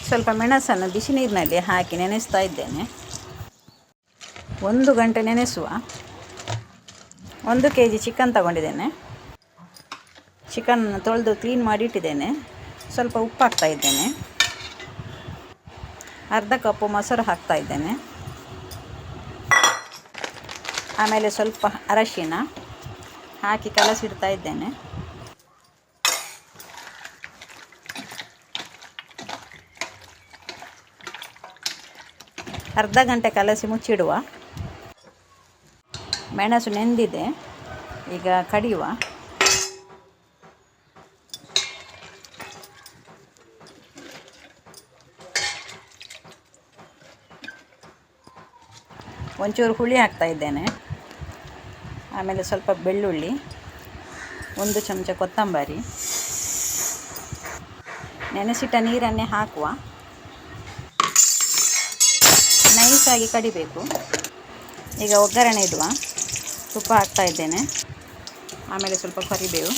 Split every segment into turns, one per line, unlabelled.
ಸ್ವಲ್ಪ ಮೆಣಸನ್ನು ಬಿಸಿ ನೀರಿನಲ್ಲಿ ಹಾಕಿ ನೆನೆಸ್ತಾ ಇದ್ದೇನೆ. 1 ಗಂಟೆ ನೆನೆಸುವ. 1 kg ಚಿಕನ್ ತಗೊಂಡಿದ್ದೇನೆ. ಚಿಕನನ್ನು ತೊಳೆದು ಕ್ಲೀನ್ ಮಾಡಿ ಇಟ್ಟಿದ್ದೇನೆ. ಸ್ವಲ್ಪ ಉಪ್ಪು ಹಾಕ್ತಾ ಇದ್ದೇನೆ. ಅರ್ಧ ಕಪ್ಪು ಮೊಸರು ಹಾಕ್ತಾ ಇದ್ದೇನೆ. ಆಮೇಲೆ ಸ್ವಲ್ಪ ಅರಶಿನ ಹಾಕಿ ಕಲಸಿಡ್ತಾ ಇದ್ದೇನೆ. ಅರ್ಧ ಗಂಟೆ ಕಲಸಿ ಮುಚ್ಚಿಡುವ. ಮೆಣಸು ನೆಂದಿದೆ, ಈಗ ಕಡಿಯುವ. ಒಂಚೂರು ಹುಳಿ ಹಾಕ್ತಾ ಇದ್ದೇನೆ. ಆಮೇಲೆ ಸ್ವಲ್ಪ ಬೆಳ್ಳುಳ್ಳಿ, 1 ಚಮಚ ಕೊತ್ತಂಬರಿ, ನೆನೆಸಿಟ್ಟ ನೀರನ್ನೇ ಹಾಕುವ. ನೈಸಾಗಿ ಕಡಿಬೇಕು. ಈಗ ಒಗ್ಗರಣೆ ಇಡುವ. ತುಪ್ಪ ಹಾಕ್ತಾ ಇದ್ದೇನೆ. ಆಮೇಲೆ ಸ್ವಲ್ಪ ಕರಿಬೇವು,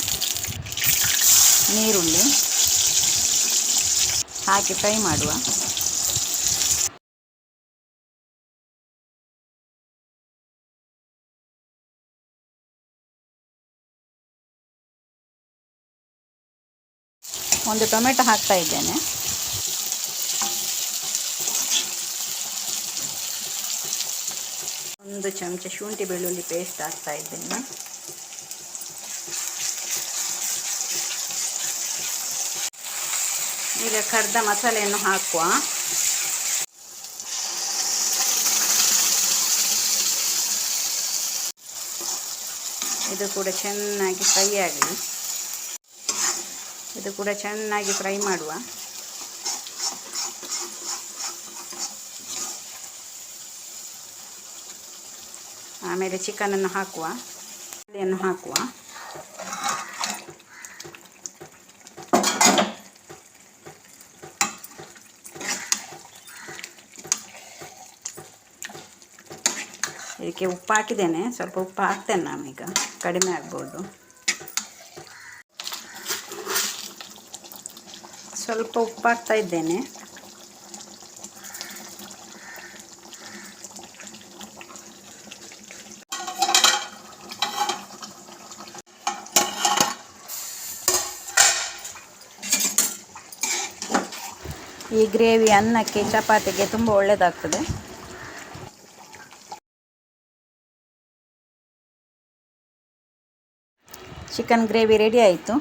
ನೀರುಳ್ಳಿ ಹಾಕಿ ಫ್ರೈ ಮಾಡುವ. ಒಂದು ಟೊಮೆಟೊ ಹಾಕ್ತಾ ಇದ್ದೇನೆ. ಒಂದು ಚಮಚ ಶುಂಠಿ ಬೆಳ್ಳುಳ್ಳಿ ಪೇಸ್ಟ್ ಹಾಕ್ತಾ ಇದ್ದೇನೆ. ಈಗ ಕರ್ದ ಮಸಾಲೆಯನ್ನು ಹಾಕುವ. ಇದು ಕೂಡ ಚೆನ್ನಾಗಿ ಫ್ರೈ ಆಗಲಿ. ಇದು ಕೂಡ ಚೆನ್ನಾಗಿ ಫ್ರೈ ಮಾಡುವ. ಆಮೇಲೆ ಚಿಕನನ್ನು ಹಾಕುವ. ಇದನ್ನು ಹಾಕುವ. ಇದಕ್ಕೆ ಉಪ್ಪು ಹಾಕಿದ್ದೇನೆ. ಸ್ವಲ್ಪ ಉಪ್ಪು ಹಾಕ್ತೇನೆ ನಾನೀಗ, ಕಡಿಮೆ ಆಗ್ಬೋದು. ಸ್ವಲ್ಪ ಉಪ್ಪು ಹಾಕ್ತಾ ಇದ್ದೇನೆ. ಈ ಗ್ರೇವಿ ಅನ್ನಕ್ಕೆ ಚಪಾತಿಗೆ ತುಂಬ ಒಳ್ಳೆಯದಾಗ್ತದೆ. ಚಿಕನ್ ಗ್ರೇವಿ ರೆಡಿ ಆಯಿತು.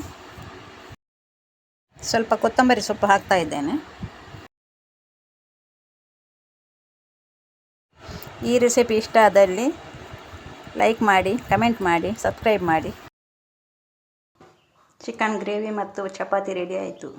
ಸ್ವಲ್ಪ ಕೊತ್ತಂಬರಿ ಸೊಪ್ಪು ಹಾಕ್ತಾ ಇದ್ದೇನೆ. ಈ ರೆಸಿಪಿ ಇಷ್ಟ ಆದಲ್ಲಿ ಲೈಕ್ ಮಾಡಿ, ಕಮೆಂಟ್ ಮಾಡಿ, ಸಬ್ಸ್ಕ್ರೈಬ್ ಮಾಡಿ. ಚಿಕನ್ ಗ್ರೇವಿ ಮತ್ತು ಚಪಾತಿ ರೆಡಿ ಆಯಿತು.